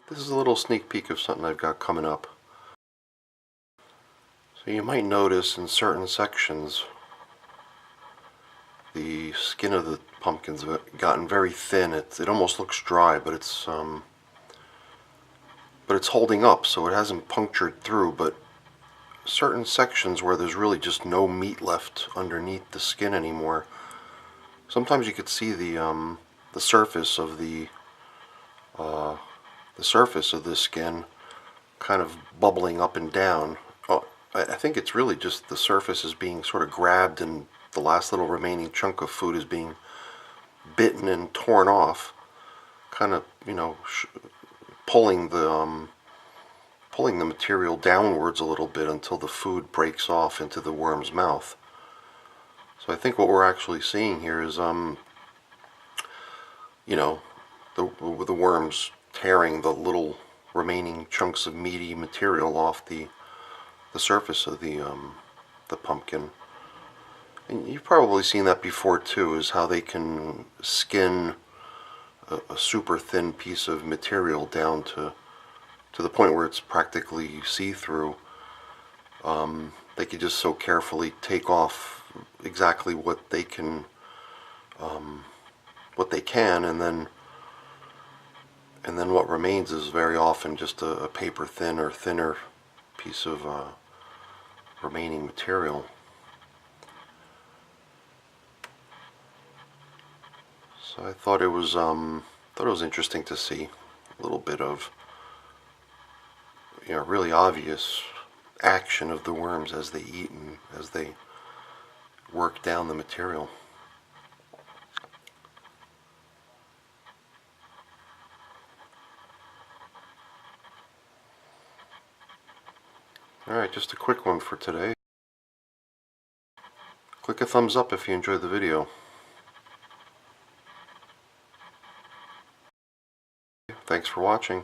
This is a little sneak peek of something I've got coming up. So you might notice in certain sections the skin of the pumpkins have gotten very thin. It almost looks dry, but it's holding up, so it hasn't punctured through. But certain sections where there's really just no meat left underneath the skin anymore, sometimes you could see the surface of the surface of the skin kind of bubbling up and down. Oh, I think it's really just the surface is being sort of grabbed, and the last little remaining chunk of food is being bitten and torn off, kind of, pulling the material downwards a little bit until the food breaks off into the worm's mouth. So I think what we're actually seeing here is the worms tearing the little remaining chunks of meaty material off the surface of the pumpkin. And you've probably seen that before too, is how they can skin a super thin piece of material down to the point where it's practically see-through. They could just so carefully take off exactly what they can, and then what remains is very often just a paper thin or thinner piece of remaining material. So I thought it was interesting to see a little bit of really obvious action of the worms as they eat and as they work down the material. Alright, just a quick one for today. Click a thumbs up if you enjoyed the video. Thanks for watching.